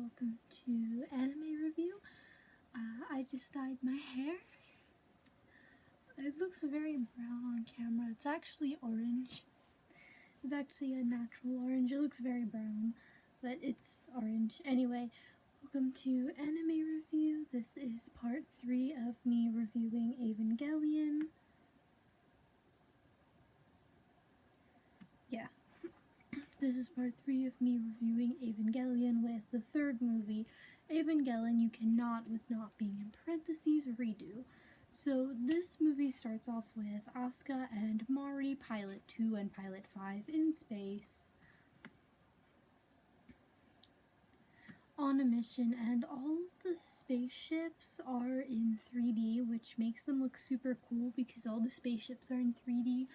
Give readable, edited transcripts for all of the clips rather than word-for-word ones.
welcome to anime review. I just dyed my hair. It looks very brown on camera. It's actually orange. It's actually a natural orange. It looks very brown, but it's orange. Anyway, welcome to anime review. This is part 3 of me reviewing Evangelion. This is part 3 of me reviewing Evangelion with the third movie, Evangelion You Cannot, with not being in parentheses, redo. So this movie starts off with Asuka and Mari, Pilot 2 and Pilot 5, in space on a mission, and all the spaceships are in 3D, which makes them look super cool because all the spaceships are in 3D,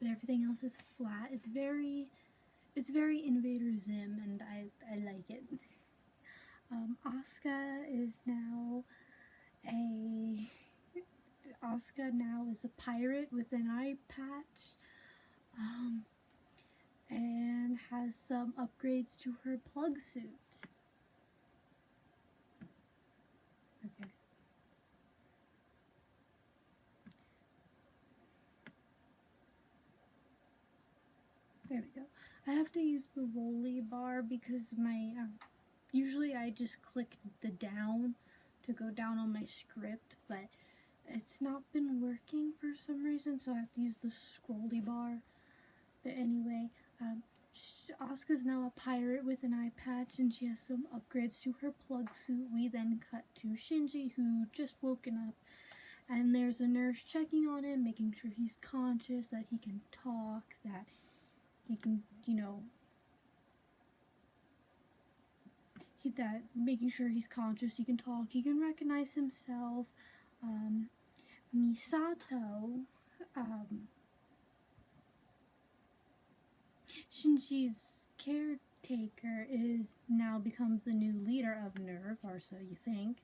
but everything else is flat. It's very Invader Zim, and I like it. Asuka now is a pirate with an eye patch, and has some upgrades to her plug suit. Okay. There we go. I have to use the rolly bar because usually I just click the down to go down on my script, but it's not been working for some reason, so I have to use the scrolly bar. But anyway, Asuka's now a pirate with an eye patch, and she has some upgrades to her plug suit. We then cut to Shinji, who just woken up, and there's a nurse checking on him, making sure he's conscious, that he can talk, that he can, making sure he's conscious, he can talk, he can recognize himself. Misato, Shinji's caretaker, is now becomes the new leader of NERV, or so you think.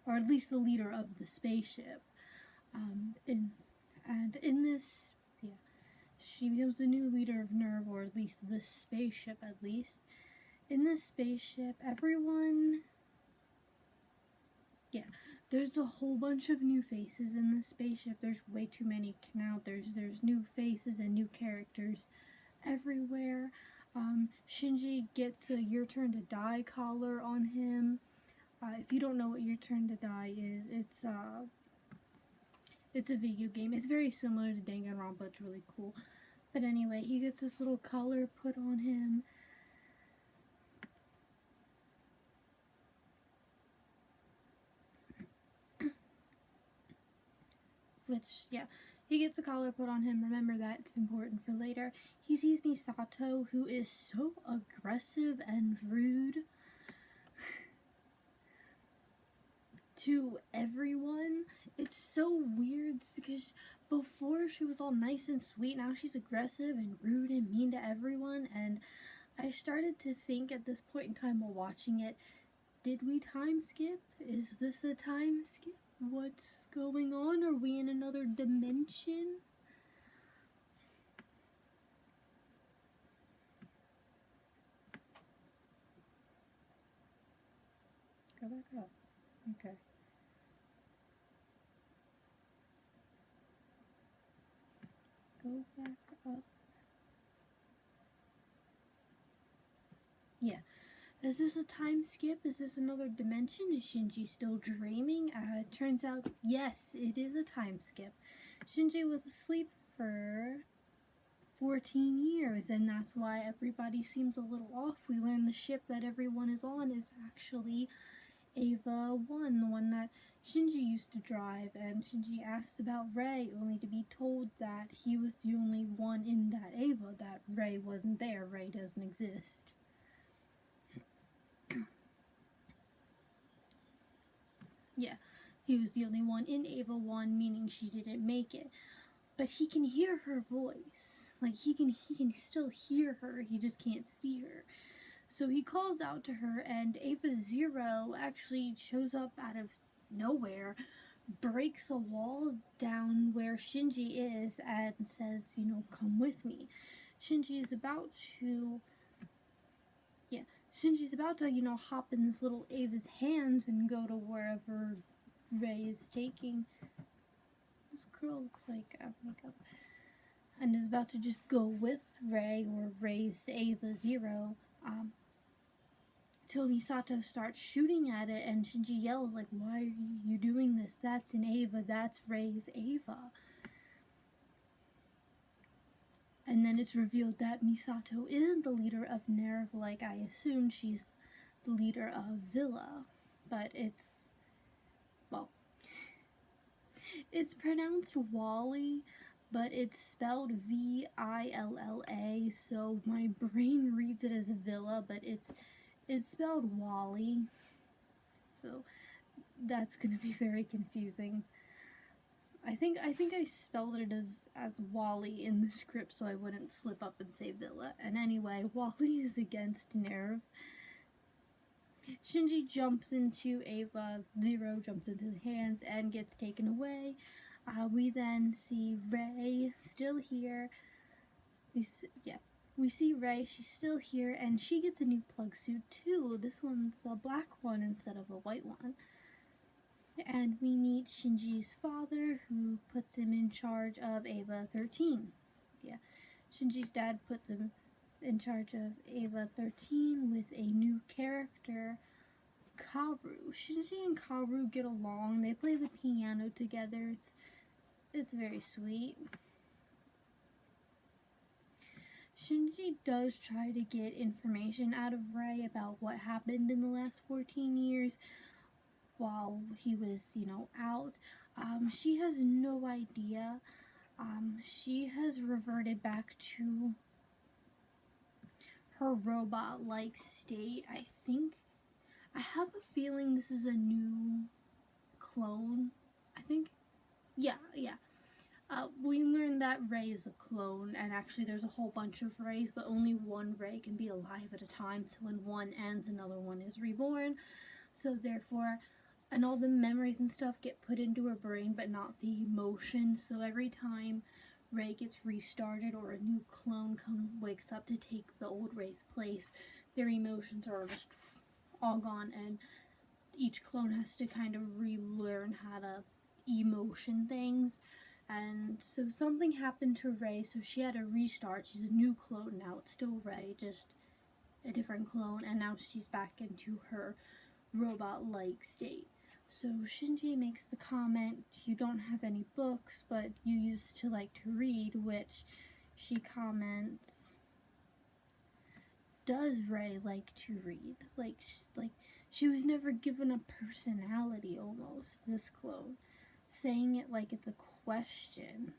Or at least the leader of the spaceship. She becomes the new leader of NERV, or at least the spaceship, at least. In this spaceship, there's a whole bunch of new faces in the spaceship. There's way too many to count. There's new faces and new characters everywhere. Shinji gets a Your Turn to Die collar on him. If you don't know what Your Turn to Die is, it's a video game. It's very similar to Danganronpa. It's really cool. But anyway, he gets this little collar put on him. He gets a collar put on him. Remember that, it's important for later. He sees Misato, who is so aggressive and rude to everyone. It's so weird because before she was all nice and sweet, now she's aggressive and rude and mean to everyone. And I started to think at this point in time while watching it, did we time skip? Is this a time skip? What's going on? Are we in another dimension? Go back up. Okay. Go back up. Yeah. Is this a time skip? Is this another dimension? Is Shinji still dreaming? It turns out, yes, it is a time skip. Shinji was asleep for 14 years, and that's why everybody seems a little off. We learn the ship that everyone is on is actually Eva 1, the one that Shinji used to drive, and Shinji asks about Rei, only to be told that he was the only one in that Eva, that Rei wasn't there. Rei doesn't exist. Yeah, he was the only one in Eva 1, meaning she didn't make it. But he can hear her voice. Like, he can still hear her, he just can't see her. So he calls out to her, and Eva 0 actually shows up out of nowhere, breaks a wall down where Shinji is, and says, come with me. Shinji is about to yeah, Shinji's about to, hop in this little Ava's hands and go to wherever Rei is taking. This girl looks like makeup. And is about to just go with Rei or raise Ava Zero. Till Misato starts shooting at it, and Shinji yells like, "Why are you doing this? That's an Ava. That's Rei's Ava." And then it's revealed that Misato isn't the leader of Nerv like I assumed. She's the leader of Villa. But well, it's pronounced Wally, but it's spelled Villa, so my brain reads it as Villa, but it's spelled Wally. So that's gonna be very confusing. I think I spelled it as Wally in the script so I wouldn't slip up and say Villa. And anyway, Wally is against Nerv. Shinji jumps into Ava, Zero jumps into the hands and gets taken away. We then see Rei still here. We see Rei, she's still here, and she gets a new plug suit too. This one's a black one instead of a white one. And we meet Shinji's father, who puts him in charge of Ava 13. Yeah, Shinji's dad puts him in charge of Ava 13 with a new character, Kaoru. Shinji and Kaoru get along. They play the piano together. It's very sweet. Shinji does try to get information out of Rei about what happened in the last 14 years while he was, out. She has no idea. She has reverted back to her robot-like state. I have a feeling this is a new clone. I think, yeah. We learned that Rei is a clone, and actually there's a whole bunch of Reis, but only one Rei can be alive at a time, so when one ends, another one is reborn. So therefore, and all the memories and stuff get put into her brain, but not the emotions. So every time Rei gets restarted or a new clone wakes up to take the old Rei's place, their emotions are just all gone, and each clone has to kind of relearn how to emotion things. And so something happened to Rei, so she had to restart. She's a new clone now. It's still Rei, just a different clone, and now she's back into her robot-like state. So Shinji makes the comment, "You don't have any books, but you used to like to read," which she comments, "Does Rei like to read? Like she was never given a personality almost, this clone." Saying it like it's a question.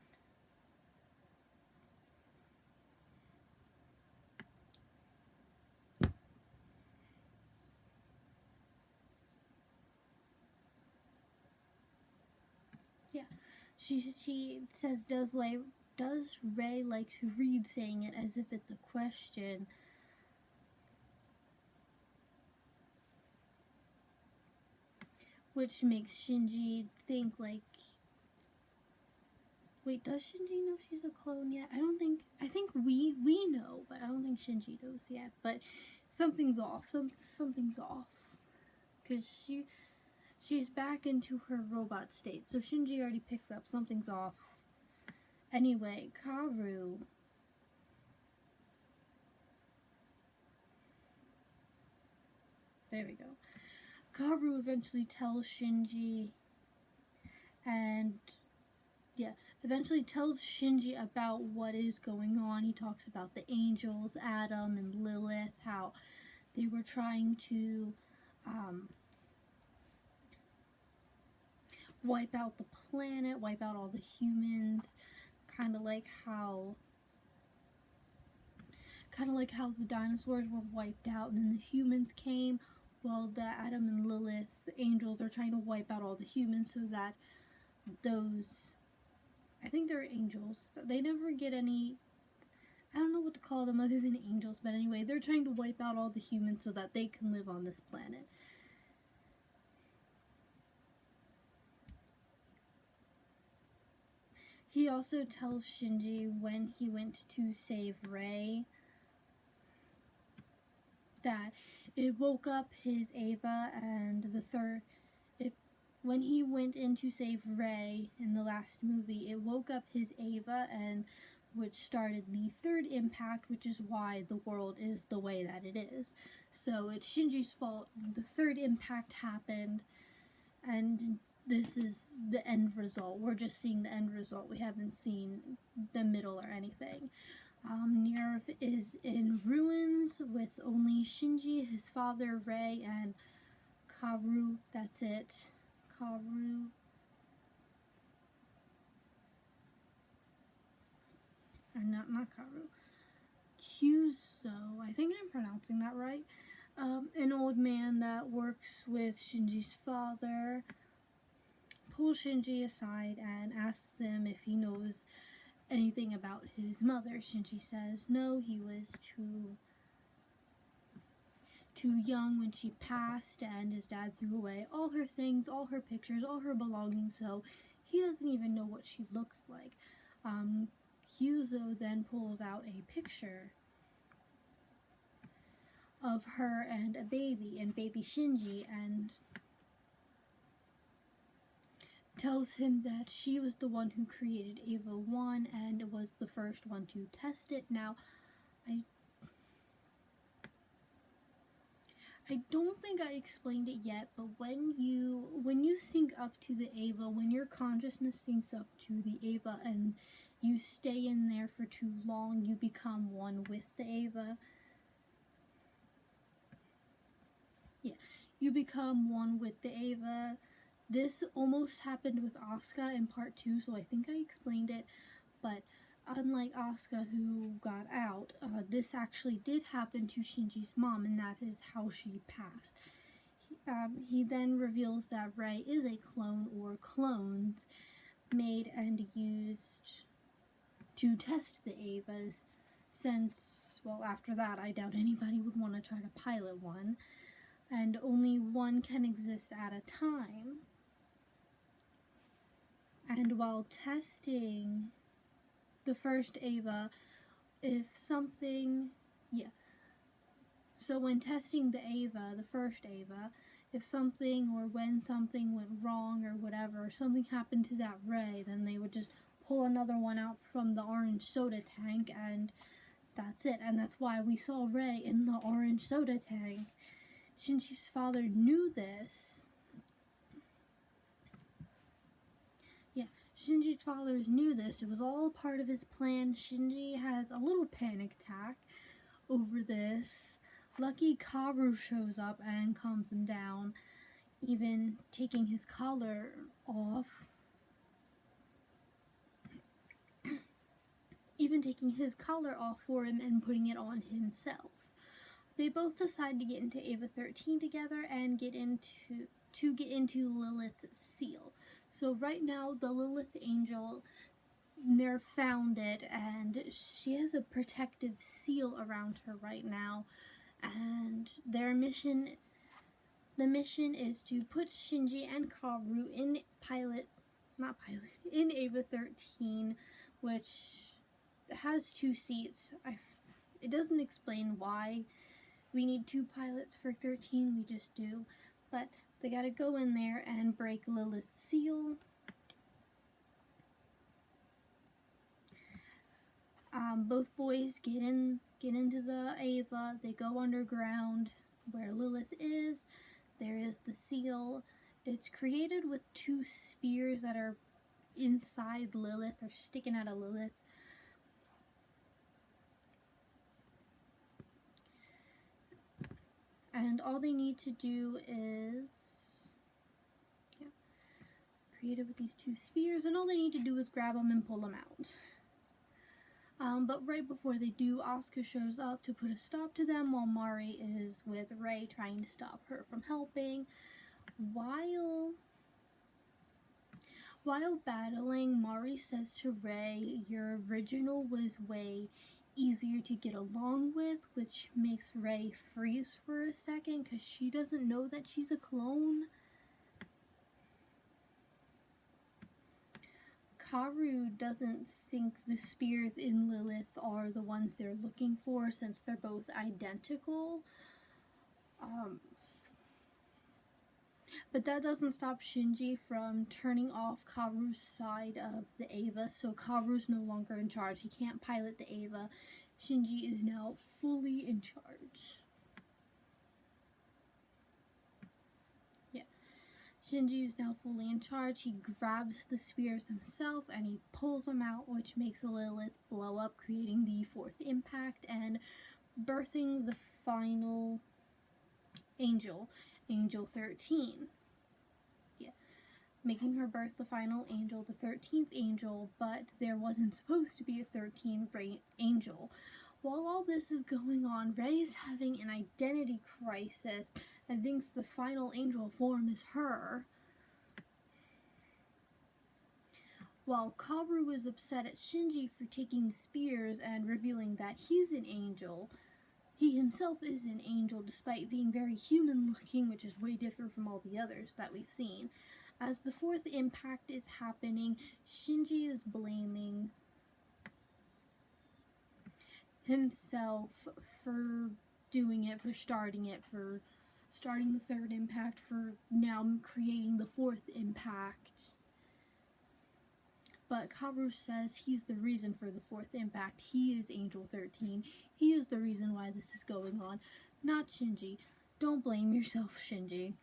Yeah. She says, does Rei like to read, saying it as if it's a question. Which makes Shinji think like, wait, does Shinji know she's a clone yet? I think we know, but I don't think Shinji knows yet. But something's off. Something's off. Because she's back into her robot state. So Shinji already picks up something's off. Anyway, Kaoru. There we go. Kaoru eventually tells Shinji about what is going on. He talks about the angels, Adam and Lilith, how they were trying to wipe out the planet, wipe out all the humans, kind of like how the dinosaurs were wiped out and then the humans came. Well, the Adam and Lilith angels are trying to wipe out all the humans so that those, I think they're angels, they never get any, I don't know what to call them other than angels, but anyway, they're trying to wipe out all the humans so that they can live on this planet. He also tells Shinji when he went to save Rei that it woke up his Ava, and when he went in to save Rey in the last movie, it woke up his Ava, and which started the third impact, which is why the world is the way that it is. So it's Shinji's fault. The third impact happened, and this is the end result. We're just seeing the end result. We haven't seen the middle or anything. Nerv is in ruins with only Shinji, his father, Rey, and Karu. That's it. Karu. Not Karu. Kyuzo. I think I'm pronouncing that right. An old man that works with Shinji's father pulls Shinji aside and asks him if he knows anything about his mother. Shinji says no, he was too young when she passed, and his dad threw away all her things, all her pictures, all her belongings, so he doesn't even know what she looks like. Kyuzo then pulls out a picture of her and a baby, and baby Shinji, and tells him that she was the one who created Ava 1 and was the first one to test it. Now, I don't think I explained it yet, but when you sync up to the Ava, when your consciousness syncs up to the Ava and you stay in there for too long, you become one with the Ava. Yeah, you become one with the Ava. This almost happened with Asuka in part 2, so I think I explained it, but unlike Asuka, who got out, this actually did happen to Shinji's mom, and that is how she passed. He then reveals that Rey is a clone, or clones, made and used to test the Avas, since, well, after that, I doubt anybody would want to try to pilot one, and only one can exist at a time. And while testing the first Ava, so when testing the Ava, the first Ava, if something or when something went wrong or whatever, or something happened to that Rey, then they would just pull another one out from the orange soda tank, and that's it. And that's why we saw Rey in the orange soda tank. Shinji's father knew this. Shinji's fathers knew this. It was all part of his plan. Shinji has a little panic attack over this. Lucky Karu shows up and calms him down, even taking his collar off. For him and putting it on himself. They both decide to get into Ava 13 together and get into Lilith's seal. So right now, the Lilith Angel, they're found it, and she has a protective seal around her right now. And the mission is to put Shinji and Karu in Ava 13, which has 2 seats. It doesn't explain why we need 2 pilots for 13, we just do. But they gotta go in there and break Lilith's seal. Both boys get into the Ava. They go underground where Lilith is. There is the seal. It's created with 2 spears that are inside Lilith, or sticking out of Lilith. And all they need to do is created with these 2 spears, and all they need to do is grab them and pull them out. But right before they do, Asuka shows up to put a stop to them, while Mari is with Rey trying to stop her from helping. While battling, Mari says to Rey, "Your original was way easier to get along with," which makes Rey freeze for a second because she doesn't know that she's a clone. Karu doesn't think the spears in Lilith are the ones they're looking for, since they're both identical. Um, but that doesn't stop Shinji from turning off Kaworu's side of the Eva, so Kaworu's no longer in charge. He can't pilot the Eva. Shinji is now fully in charge. Yeah. Shinji is now fully in charge. He grabs the spears himself and he pulls them out, which makes Lilith blow up, creating the fourth impact and birthing the final angel, Angel 13. Yeah. Making her birth the final angel, the 13th angel, but there wasn't supposed to be a 13th angel. While all this is going on, Rei is having an identity crisis and thinks the final angel form is her. While Kaworu is upset at Shinji for taking spears and revealing that he's an angel, he himself is an angel despite being very human looking, which is way different from all the others that we've seen. As the fourth impact is happening, Shinji is blaming himself for doing it, for starting the third impact, for now creating the fourth impact. But Kaworu says he's the reason for the fourth impact. He is Angel 13. He is the reason why this is going on, not Shinji. Don't blame yourself, Shinji.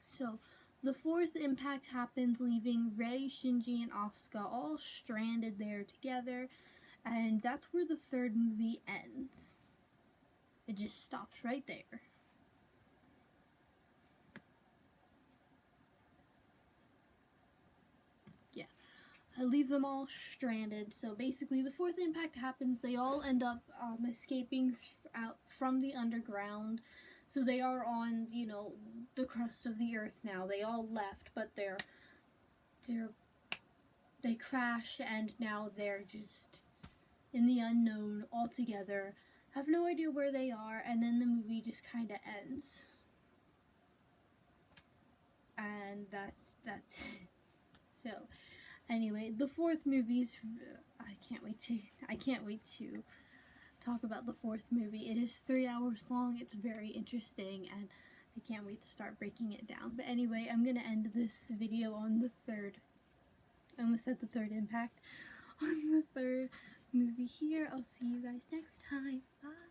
So, the fourth impact happens, leaving Rei, Shinji, and Asuka all stranded there together, and that's where the third movie ends. It just stops right there. Yeah. I leave them all stranded. So basically, the fourth impact happens. They all end up escaping out from the underground. So they are on, the crust of the earth now. They all left, but they crash, and now they're just in the unknown altogether. Have no idea where they are, and then the movie just kind of ends. And that's it. So, anyway, the fourth movie's I can't wait to talk about the fourth movie. It is 3 hours long. It's very interesting, and I can't wait to start breaking it down. But anyway, I'm gonna end this video on the third. I almost said the third impact. On the third movie here. I'll see you guys next time. Bye.